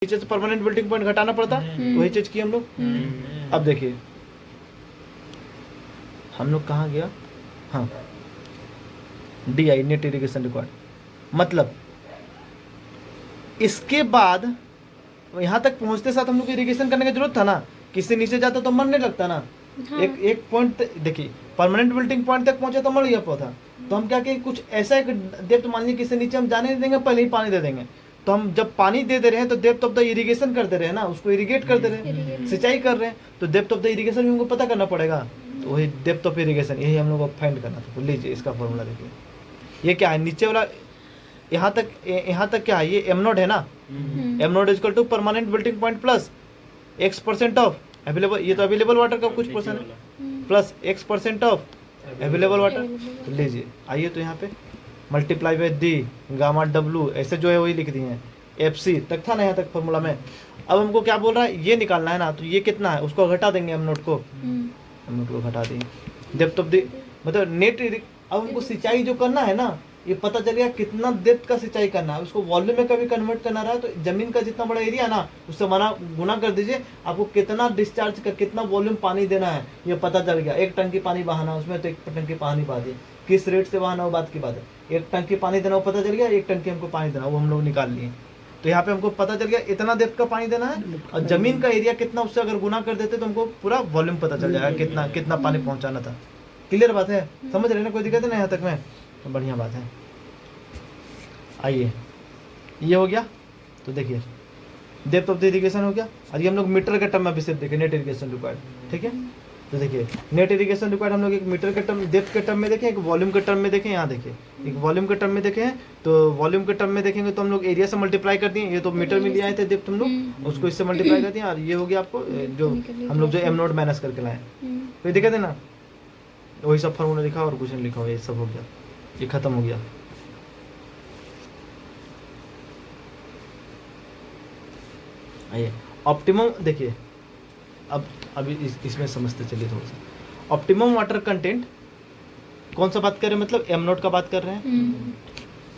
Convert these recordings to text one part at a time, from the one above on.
नीचे से permanent wilting point घटाना पड़ता, वही चीज की हम लोग। अब देखिए हम लोग कहाँ गया, हाँ DI नेट इरिगेशन रिक्वायर्ड, मतलब इसके बाद यहाँ तक पहुँचते साथ हम लोग को इरिगेशन करने की जरूरत था ना, किससे नीचे जाता तो मरने लगता ना। हाँ। एक पॉइंट देखिए परमानेंट बिल्डिंग पॉइंट तक पहुंचे तो मर गया पौधा, तो हम क्या कहें कुछ ऐसा एक डेप्थ मान लीजिए किससे नीचे हम जाने नहीं देंगे, पहले ही पानी दे देंगे। तो हम जब पानी दे रहे हैं तो डेप्थ ऑफ द इरिगेशन कर दे रहे हैं ना, उसको इरिगेट कर दे रहे हैं, सिंचाई कर रहे हैं, तो डेप्थ ऑफ द इरिगेशन भी हमको पता करना पड़ेगा। तो वही डेप्थ ऑफ इरिगेशन, यही हम लोग को फाइंड करना था। लीजिए इसका फॉर्मूला देखिए, ये क्या है नीचे वाला, यहाँ तक क्या है, ये एम नोड है ना, M node equal to permanent wilting point plus X% of available, ये तो अवेलेबल वाटर का कुछ परसेंट है, plus X% of available water. तो लीजिए आइए तो यहाँ पे multiply by the gamma W, ऐसे जो है वही लिख दिए हैं, FC तक था ना यहाँ तक फॉर्मूला में। अब हमको क्या बोल रहा है, ये निकालना है ना, तो ये कितना है उसको घटा देंगे, एम नोट को घटा देंगे डेप्थ ऑफ द, मतलब नेट। अब हमको सिंचाई जो करना है ना, ये पता चल गया कितना डेप्थ का सिंचाई करना है, उसको वॉल्यूम में कभी कन्वर्ट करना रहा, तो जमीन का जितना बड़ा एरिया ना उससे गुना कर दीजिए, आपको कितना डिस्चार्ज का कितना वॉल्यूम पानी देना है ये पता चल गया। 1 टंकी पानी बहाना उसमें, तो 1 टंकी पानी बहा दिए, किस रेट से बहाना वो बात की बात है। 1 टंकी पानी देना वो पता चल गया, 1 टंकी हमको पानी देना वो हम लोग निकाल लिए। तो यहाँ पे हमको पता चल गया इतना डेप्थ का पानी देना है, और जमीन का एरिया कितना उससे अगर गुना कर देते तो हमको पूरा वॉल्यूम पता चल जाएगा कितना पानी पहुंचाना था। क्लियर बात है, समझ रहे ना, कोई दिक्कत है ना यहाँ तक में, तो बढ़िया बात है। आइए ये हो गया, तो देखिए डेप्थ ऑफ द इरिगेशन हो गया, और ये हम लोग मीटर के टर्म में भी सिर्फ देखें नेट इरिगेशन रिक्वायर्ड, ठीक है। तो देखिए नेट इरिगेशन रिक्वायर्ड हम लोग एक मीटर के टर्म डेप्थ के टर्म में देखें, एक वॉल्यूम के टर्म में देखें। यहाँ देखिए एक वॉल्यूम के टर्म में देखें, तो वॉल्यूम के टर्म में देखेंगे तो हम लोग एरिया से मल्टीप्लाई कर दिए, ये तो मीटर में ले आए थे डेप्थ हम लोग, उसको इससे मल्टीप्लाई कर दिए, और ये हो गया आपको जो हम लोग जो एम नोड माइनस करके लाए। कोई दिक्कत है ना, वही सब फॉर्मूला लिखा और कुछ नहीं लिखा हुआ, ये सब हो गया, ये खत्म हो गया। आइए ऑप्टिमम देखिए, अब अभी इसमें समझते चलिए थोड़ा सा। ऑप्टिमम वाटर कंटेंट कौन सा बात कर रहे हैं, मतलब एम नोट का बात कर रहे हैं।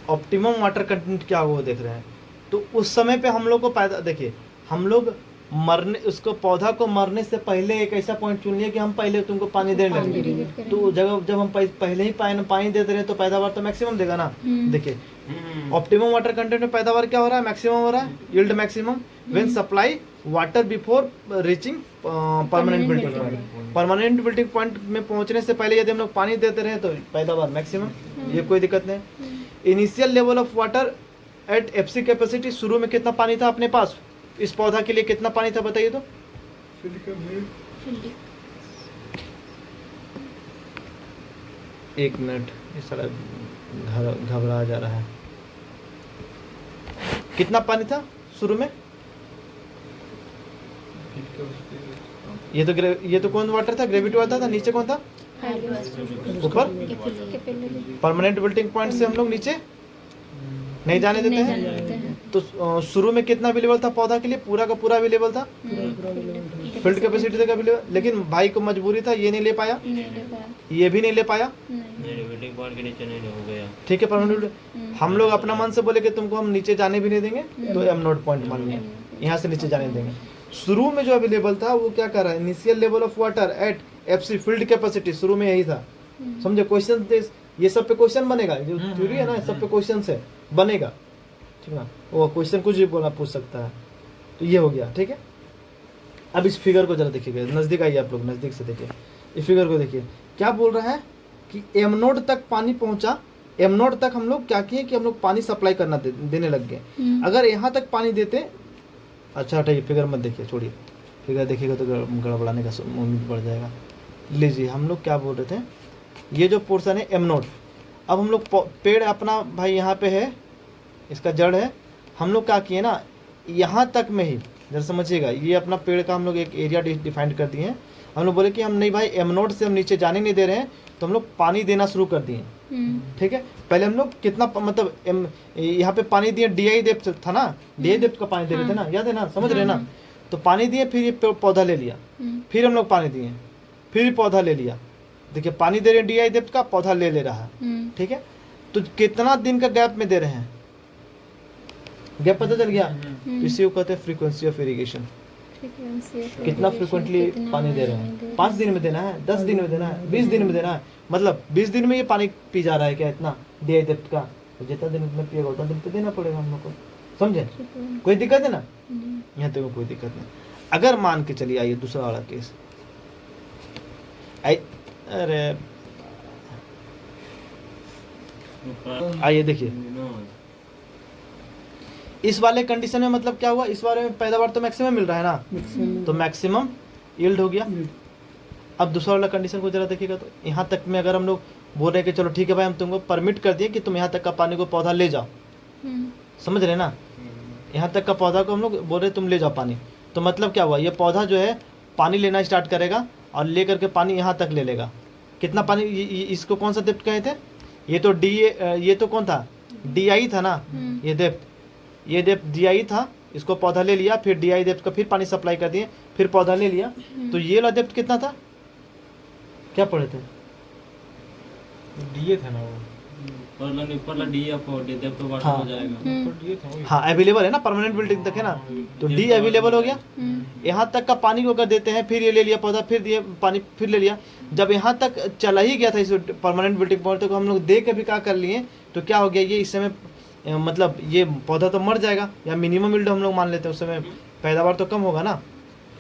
ऑप्टिमम वाटर कंटेंट क्या वो देख रहे हैं, तो उस समय पे हम लोग को पैदा, देखिए हम लोग मरने, उसको पौधा को मरने से पहले एक ऐसा पॉइंट चुन लिया कि हम पहले तुमको पानी देने लगेंगे, तो जब हम पहले ही पानी देते रहे तो पैदावार तो मैक्सिमम देगा ना। देखिए ऑप्टिमम वाटर कंटेंट में पैदावार क्या हो रहा है, मैक्सिमम हो रहा है, yield maximum when supply water before reaching permanent wilting point. Permanent wilting point में पहुंचने से पहले यदि हम लोग पानी देते रहे तो पैदावार मैक्सिमम, ये कोई दिक्कत नहीं। Initial level of water at FC capacity, शुरू में कितना पानी था अपने पास, इस पौधा के लिए कितना पानी था बताइए तो। एक मिनट, ये सारा घबरा जा रहा है। कितना पानी था शुरू में, ये तो कौन वाटर था, ग्रेविटी वाटर था, नीचे कौन था, ऊपर परमानेंट बिल्डिंग पॉइंट से हम लोग नीचे नहीं जाने देते हैं। तो शुरू में कितना अवेलेबल था पौधा के लिए, पूरा का पूरा अवेलेबल था, फील्ड कैपेसिटी तक अवेलेबल, लेकिन भाई को मजबूरी था, ये नहीं ले पाया, ये भी नहीं ले पाया, बिल्डिंग पॉइंट के नीचे नहीं हो गया, ठीक है। परमानेंट हम लोग अपना मन से बोले कि तुमको हम नीचे जाने भी नहीं देंगे, तो एम नोट पॉइंट मान लिया, यहाँ से नीचे जाने देंगे। शुरू में जो अवेलेबल था वो क्या कर रहा है, initial level of water at FC field capacity, शुरू में यही था, समझे। क्वेश्चन ये सब पे क्वेश्चन बनेगा, जो थ्योरी है ना सब पे क्वेश्चन से बनेगा, ठीक ना, वो क्वेश्चन कुछ भी बोला पूछ सकता है। तो ये हो गया, ठीक है। अब इस फिगर को जरा देखिएगा, नजदीक आइए आप लोग, नजदीक से देखिए इस फिगर को, देखिए क्या बोल रहा है कि एम नोड तक पानी पहुंचा, एम नोड तक हम लोग क्या किए कि हम लोग पानी सप्लाई करना देने लग गए। अगर यहाँ तक पानी देते, अच्छा हटाइए फिगर मत देखिए, छोड़िए, फिगर देखिएगा तो गड़बड़ाने का उम्मीद बढ़ जाएगा। लीजिए हम लोग क्या बोल रहे थे, ये जो पोर्शन है एम नोड, अब हम लोग पेड़ अपना भाई यहाँ पे है, इसका जड़ है, हम लोग क्या किए ना यहाँ तक में ही, जरा समझिएगा, ये अपना पेड़ का हम लोग एक एरिया डिफाइंड कर दिए हैं। हम लोग बोले कि हम नहीं भाई एम नोड से हम नीचे जाने नहीं दे रहे हैं, तो हम लोग पानी देना शुरू कर दिए, ठीक है। पहले हम लोग कितना मतलब यहाँ पे पानी दिए, DI डेप्थ था ना, DI डेप्थ का पानी दे रहे थे ना, याद है ना, समझ रहे ना। तो पानी दिए, फिर ये पौधा ले लिया, फिर हम लोग पानी दिए, फिर पौधा ले लिया, देखिए पानी दे रहे हैं DI डेप्थ का, पौधा ले रहा है, ठीक है। तो कितना दिन का गैप में दे रहे हैं, गैप पता चल गया। तो इसी को कहते हैं फ्रीक्वेंसी ऑफ इरिगेशन। कितना फ्रिक्वेंटली पानी दे रहे हैं, 5 दिन में देना है, 10 दिन में देना है, 20 दिन में देना है, मतलब 20 दिन में ये पानी पी जा रहा है क्या इतना DI डेप्थ का, तो जितना दिन में पिएगा उतना दिन पे देना पड़ेगा हम लोग को, समझे? कोई दिक्कत है ना? यहाँ तक कोई दिक्कत नहीं। अगर मान के चलिए, आइए दूसरा वाला केस, अरे आइए देखिए, इस वाले कंडीशन में मतलब क्या हुआ, इस वाले में पैदावार तो मैक्सिमम मिल रहा है ना, तो मैक्सिमम यील्ड हो गया। अब दूसरा वाला कंडीशन को जरा देखिएगा, तो यहाँ तक में अगर हम लोग बोल रहे हैं कि चलो ठीक है भाई, हम तुमको परमिट कर दिए कि तुम यहाँ तक का पानी को पौधा ले जाओ, समझ रहे ना, यहाँ तक का पौधा को हम लोग बोल रहे तुम ले जाओ पानी, तो मतलब क्या हुआ, ये पौधा जो है पानी लेना स्टार्ट करेगा और ले करके पानी यहाँ तक ले लेगा। कितना पानी, इसको कौन सा डेप्थ कहे थे, ये तो ये तो कौन था, DI था ना, ये डेप्थ DI था, इसको पौधा ले लिया, फिर DI डेप्थ का फिर पानी सप्लाई कर दिए, फिर पौधा ले लिया, तो ये वाला डेप्थ कितना था, क्या पढ़े थे, DA था ना वो, हाँ अवेलेबल है ना, परमानेंट बिल्डिंग तक है ना, तो D अवेलेबल हो गया। यहाँ तक का पानी को अगर देते हैं, फिर ये ले लिया पौधा, फिर दिए पानी, फिर ले लिया, जब यहाँ तक चला ही गया था इस परमानेंट बिल्डिंग पॉइंट तक हम लोग दे के भी क्या कर लिए, तो क्या हो गया, ये इस समय मतलब ये पौधा तो मर जाएगा, या मिनिमम यील्ड हम लोग मान लेते हैं, उस समय पैदावार तो कम होगा ना।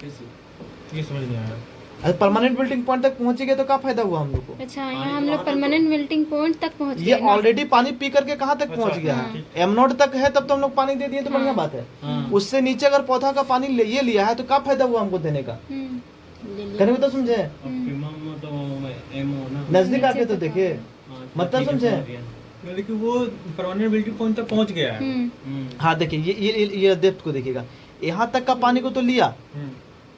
ये समझ नहीं आया। अरे परमानेंट बिल्डिंग पॉइंट तक पहुंचे गए तो क्या फायदा हुआ हम लोग को। अच्छा, यहाँ हम लोग परमानेंट मेल्टिंग पॉइंट तक पहुंच गए, ये ऑलरेडी पानी पी करके कहाँ तक पहुंच गया है, M0 तक है, तब तो हम लोग पानी दे दिए तो बढ़िया बात है। उससे नीचे अगर पौधा का पानी ये लिया है तो क्या फायदा हुआ हमको देने का, कहने को तो समझे, नजदीक आके तो देखिए, मतलब समझे, देखिए वो परमानेंट बिल्डिंग पॉइंट तक पहुंच गया है। हाँ देखिए, ये डेप्थ को देखिएगा, यहाँ तक का पानी को तो लिया,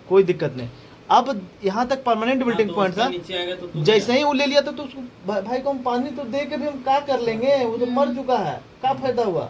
कोई दिक्कत नहीं। अब यहाँ तक परमानेंट बिल्डिंग पॉइंट था, जैसे ही वो ले लिया तो उसको भाई को हम पानी तो दे के भी हम क्या कर लेंगे, वो तो मर चुका है, क्या फायदा हुआ।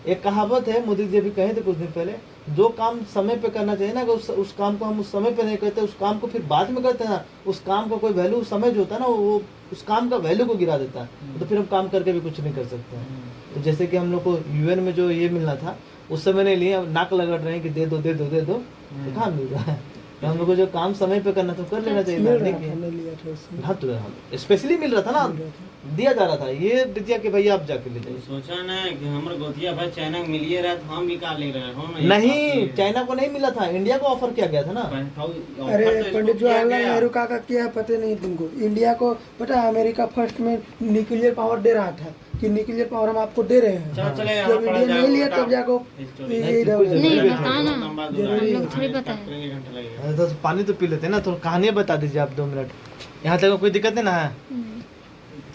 एक कहावत है, मोदी जी भी कहे थे कुछ दिन पहले, जो काम समय पे करना चाहिए ना, उस काम को हम उस समय पे नहीं करते, उस काम को फिर बाद में करते हैं ना, उस काम का कोई वैल्यू, समय जो होता है ना, वो उस काम का वैल्यू को गिरा देता है, तो फिर हम काम करके भी कुछ नहीं कर सकते हैं। तो जैसे कि हम लोग को UN में जो ये मिलना था उस समय नहीं लिए, नाक लगड़ रहे हैं कि दे दो दे दो दे दो, तो कहाँ मिल रहा है। तो हम लोग को जो काम समय पे करना था कर लेना चाहिए। हाँ तो स्पेशली मिल रहा था ना, दिया जा रहा था, ये दिया कि भैया आप जाके ले जाइए। सोचा ना कि हमारे गोतिया भाई चाइना मिलिए रहा, हम भी का ले रहे हैं, नहीं चाइना को नहीं मिला था, इंडिया को ऑफर किया गया था ना। अरे पंडित जवाहरलाल नेहरू का क्या है पता नहीं तुमको, इंडिया को पता है अमेरिका फर्स्ट में न्यूक्लियर पावर दे रहा था कि न्यूक्लियर पावर हम आपको दे रहे हैं, जब इंडिया नहीं लिया तब जाको तो पानी तो पी लेते ना, तो कहानी बता दीजिए आप 2 मिनट, यहाँ तक कोई दिक्कत नहीं ना है।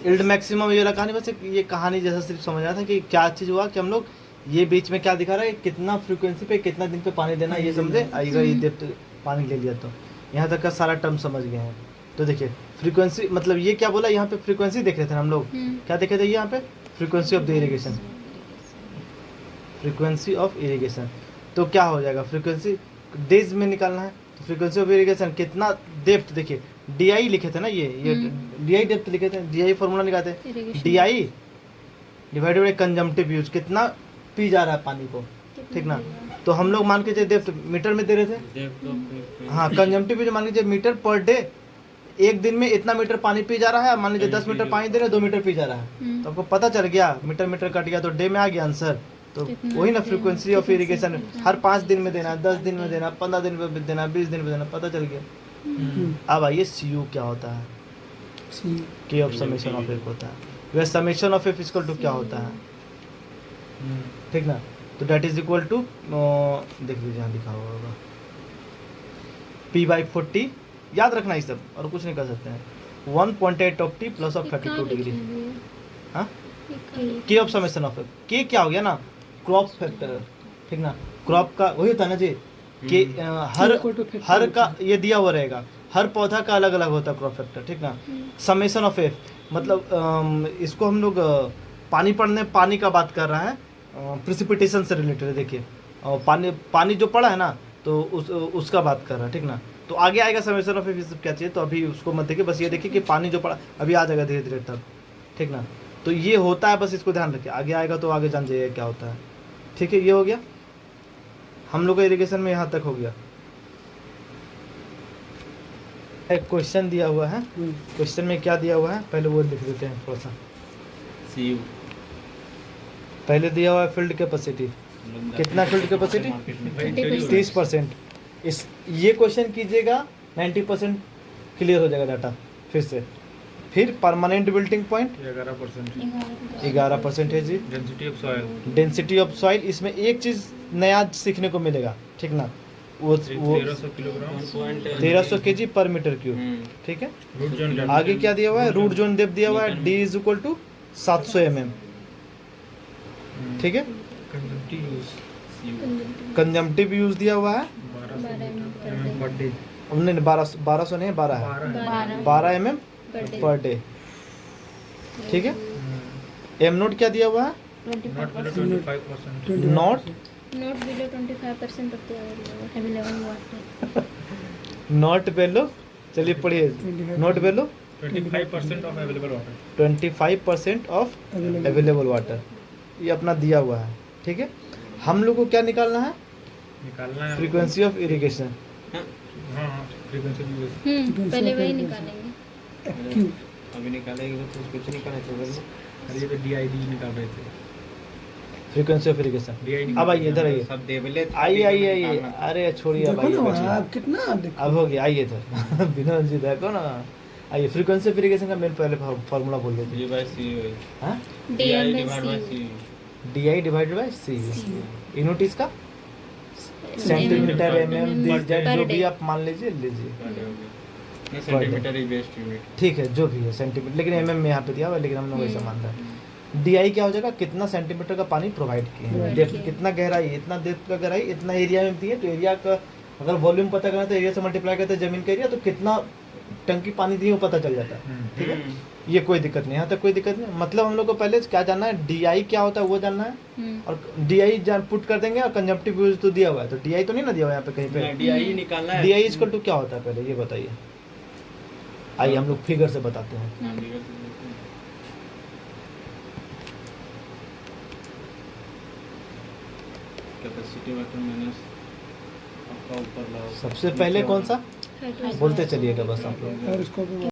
यील्ड मैक्सिमम ये कहानी, बस ये कहानी जैसा सिर्फ समझ रहा था कि क्या चीज़ हुआ कि हम लोग ये बीच में क्या दिखा रहा है, कितना फ्रीक्वेंसी पे कितना दिन पे पानी देना, ये समझे आएगा, ये डेप्थ पानी ले लिया तो यहाँ तक का सारा टर्म समझ गए हैं। तो देखिए फ्रीक्वेंसी मतलब ये क्या बोला, यहाँ पे फ्रीक्वेंसी देख रहे थे हम लोग, क्या देखे थे यहाँ पे, frequency of the irrigation, frequency of irrigation. तो क्या हो जाएगा, फ्रीक्वेंसी डेज में निकालना है, तो फ्रीक्वेंसी ऑफ इरिगेशन कितना डेप्थ, देखिए DI लिखे थे ना, ये DI डेप्थ लिखे थे, DI फॉर्मूला निकालते हैं, DI divided bye consumptive use, कितना पी जा रहा है पानी को, ठीक ना। तो हम लोग मान के चलिए डेप्थ मीटर में दे रहे थे, हाँ कंजम्पटिव यूज मान लीजिए मीटर पर डे, एक दिन में इतना मीटर पानी पी जा रहा है, मान लीजिए 10 मीटर पानी दे रहे, 2 मीटर पी जा रहा है, तो आपको पता चल गया, मीटर कट गया तो डे में आ गया आंसर। तो वही ना फ्रीक्वेंसी ऑफ इरिगेशन, हर 5 दिन में देना, 10 दिन में देना, 15 दिन में देना, 20 दिन में देना, पता चल गया। अब आइए CU क्या होता है, K of summation of F होता है, वह summation of F equal to क्या होता है, ठीक ना। तो डेट इज इक्वल टू, देख लीजिए यहाँ लिखा हुआ होगा, P/40, याद रखना ये सब, और कुछ नहीं कर सकते हैं, 1.8 of T plus of 32 degree. हाँ K of summation of F, K क्या हो गया ना, क्रॉप फैक्टर, ठीक ना, क्रॉप का वही होता है ना जी, कि हर का ये दिया हुआ रहेगा, हर पौधा का अलग अलग होता है क्रॉप फैक्टर, ठीक ना। समेशन ऑफ F मतलब इसको हम लोग पानी का बात कर रहा है, प्रिसिपिटेशन से रिलेटेड है, देखिए पानी जो पड़ा है ना, तो उसका बात कर रहा है, ठीक ना। तो आगे आएगा समेशन ऑफ F सब क्या चाहिए, तो अभी उसको मत देखिए, बस ये देखिए कि पानी जो पड़ा अभी आ जाएगा धीरे धीरे तब, ठीक ना। तो ये होता है, बस इसको ध्यान रखिए, आगे आएगा तो आगे जान जाइए क्या होता है, ठीक है, ये हो गया हम लोग का इरिगेशन में, यहाँ तक हो गया। एक क्वेश्चन दिया हुआ है, क्वेश्चन में क्या दिया हुआ है पहले वो लिख देते हैं थोड़ा सा। सीयू पहले दिया हुआ है फील्ड कैपेसिटी, कितना फील्ड कैपेसिटी? 30%। इस ये क्वेश्चन कीजिएगा 90% क्लियर हो जाएगा डाटा फिर से। फिर परमानेंट बिल्टिंग पॉइंट 11%। 11% है जी। Density of soil density of soil, इसमें एक चीज़ नया सीखने को मिलेगा, ठीक ना, वो 1300 किलोग्राम 1300 kg पर मीटर क्यूब, ठीक है। रूट जोन आगे क्या दिया हुआ है? रूट जोन डेप्थ दिया हुआ है D is equal to 700 mm, ठीक है। कंजम्पटिव यूज दिया हुआ है 1200 पर डे। नहीं 1200 नहीं, 12 है, 12 mm पर डे, ठीक है। एम नोट क्या दिया हुआ है? Not below 25%। Not below 25% of the available water. Not below, चलिए पढ़िए, not below 25% of available water. 25% of available water, ये अपना दिया हुआ है, ठीक है। हम लोग को क्या निकालना है? निकालना है फ्रीक्वेंसी ऑफ इरिगेशन। हाँ फ्रीक्वेंसी पहले वही निकालेंगे। अभी निकालेंगे तो कुछ नहीं करना चाहिए। अरे ये तो DID निकाल रहे थे। Frequency of irrigation. DID अब आइए इधर, आइए सब देवले आइए आइए आइए, अरे छोड़िए, अब देखो आइए ना बचिए। आप कितना देखो। अब हो गया, आइए इधर विनोद जी देखो ना, आइए। फ्रीक्वेंसी ऑफ इरिगेशन का मेन पहले फार्मूला बोल देते जी बाय सी हैं, DI divide by C DI divided by C। Unit इसका सेंटीमीटर mm Z, जो भी आप मान लीजिए लीजिए, सेंटीमीटर इज बेस्ट यूनिट। ठीक है, जो भी है सेंटीमीटर, लेकिन mm में यहाँ पे दिया हुआ है, लेकिन हम लोग ऐसा मान रहे हैं। DI क्या हो जाएगा? कितना सेंटीमीटर का पानी प्रोवाइड किए हैं, डेप्थ कितना गहराई, इतना डेप्थ का गहराई, इतना एरिया में दिए, तो एरिया का अगर वॉल्यूम पता करना तो एरिया से मल्टीप्लाई करते हैं जमीन का एरिया, तो कितना टंकी पानी दिए वो पता चल जाता है, ठीक है। ये कोई दिक्कत नहीं, यहाँ तक कोई दिक्कत नहीं। मतलब हम लोग को पहले क्या जानना है, DI क्या होता है वो जानना है, और DI जान पुट कर देंगे, और कंजम्पटिव यूज तो दिया हुआ है, तो DI तो नहीं ना दिया हुआ है यहाँ पे कहीं पे। DI निकालना है। DI इक्वल टू क्या होता है पहले ये बताइए, आइए हम लोग फिगर से बताते हैं। कैपेसिटी वेक्टर माइनस आपका ऊपर लाओ। सबसे पहले कौन सा बोलते चलिएगा बस आप लोग। और इसको भी